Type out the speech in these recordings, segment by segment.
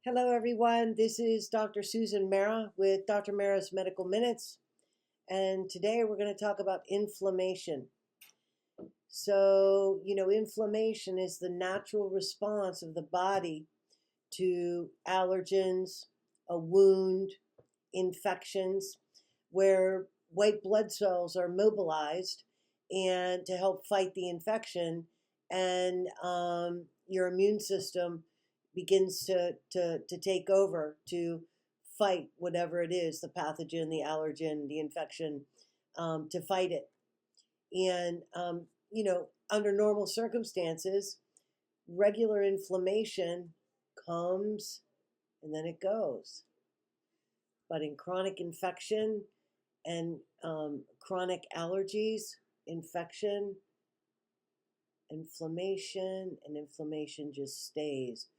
Hello, everyone. This is Dr. Susan Marra with Dr. Marra's Medical Minutes. And today we're going to talk about inflammation. So, inflammation is the natural response of the body to allergens, a wound, infections, where white blood cells are mobilized and to help fight the infection, and your immune system begins to take over to fight whatever it is, the pathogen, the allergen, the infection, to fight it. And, under normal circumstances, regular inflammation comes and then it goes. But in chronic infection and chronic allergies, infection, inflammation just stays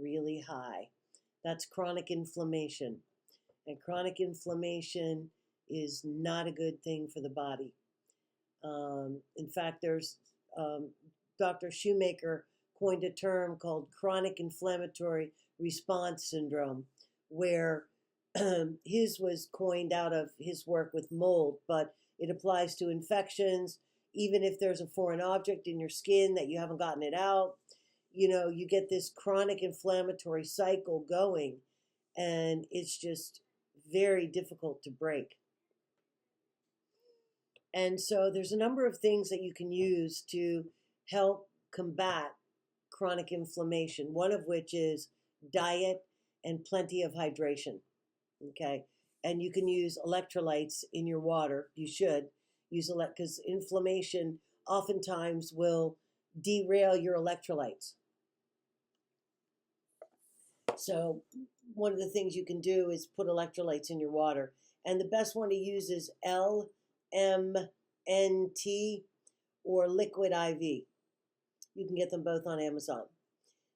really high. That's chronic inflammation. And chronic inflammation is not a good thing for the body. In fact, there's Dr. Shoemaker coined a term called chronic inflammatory response syndrome, where his was coined out of his work with mold, but it applies to infections. Even if there's a foreign object in your skin that you haven't gotten it out, you get this chronic inflammatory cycle going, and it's just very difficult to break. And so there's a number of things that you can use to help combat chronic inflammation, one of which is diet and plenty of hydration, okay? And you can use electrolytes in your water. You should use because inflammation oftentimes will derail your electrolytes. So one of the things you can do is put electrolytes in your water. And the best one to use is LMNT or Liquid IV. You can get them both on Amazon.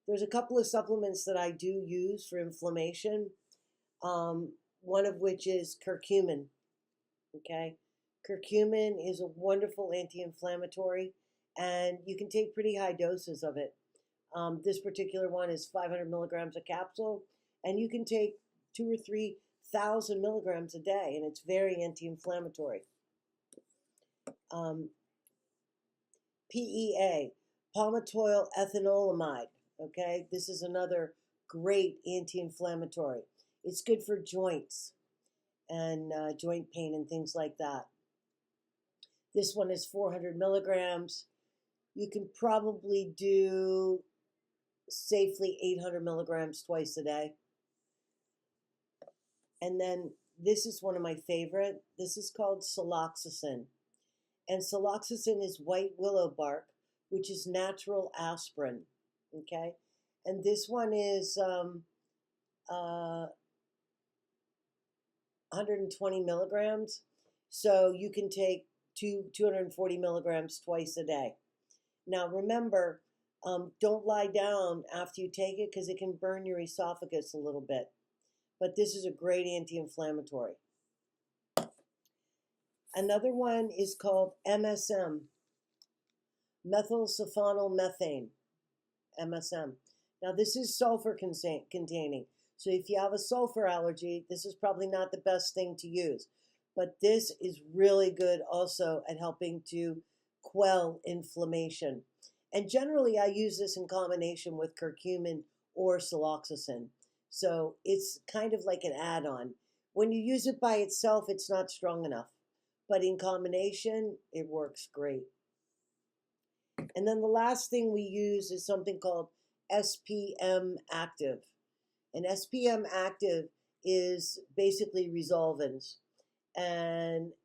There's a couple of supplements that I do use for inflammation, one of which is curcumin, okay? Curcumin is a wonderful anti-inflammatory, and you can take pretty high doses of it. This particular one is 500 milligrams a capsule, and you can take 2,000 or 3,000 milligrams a day, and it's very anti-inflammatory. PEA, palmitoyl ethanolamide, okay? This is another great anti-inflammatory. It's good for joints and joint pain and things like that. This one is 400 milligrams. You can probably do safely 800 milligrams twice a day. And then this is one of my favorite. This is called Saloxicin. And Saloxicin is white willow bark, which is natural aspirin, okay? And this one is 120 milligrams. So you can take 240 milligrams twice a day. Now remember, don't lie down after you take it because it can burn your esophagus a little bit. But this is a great anti-inflammatory. Another one is called MSM, methylsulfonylmethane, MSM. Now this is sulfur containing. So if you have a sulfur allergy, this is probably not the best thing to use. But this is really good also at helping to quell inflammation. And generally I use this in combination with curcumin or Saloxicin. So it's kind of like an add-on. When you use it by itself, it's not strong enough. But in combination, it works great. And then the last thing we use is something called SPM Active. And SPM Active is basically resolvins. And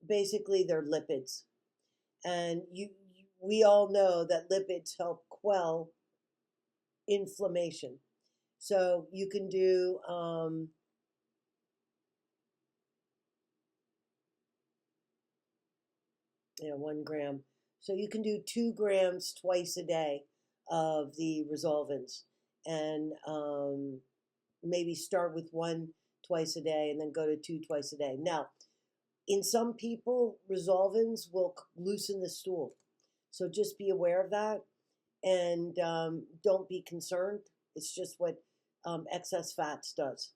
basically they're lipids. And we all know that lipids help quell inflammation. So you can do 1 gram. So you can do 2 grams twice a day of the resolvins, and maybe start with 1 twice a day and then go to 2 twice a day. Now, in some people, resolvins will loosen the stool. So just be aware of that, and don't be concerned. It's just what excess fats does.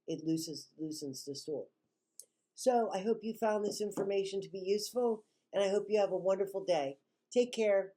It loosens the stool. So I hope you found this information to be useful, and I hope you have a wonderful day. Take care.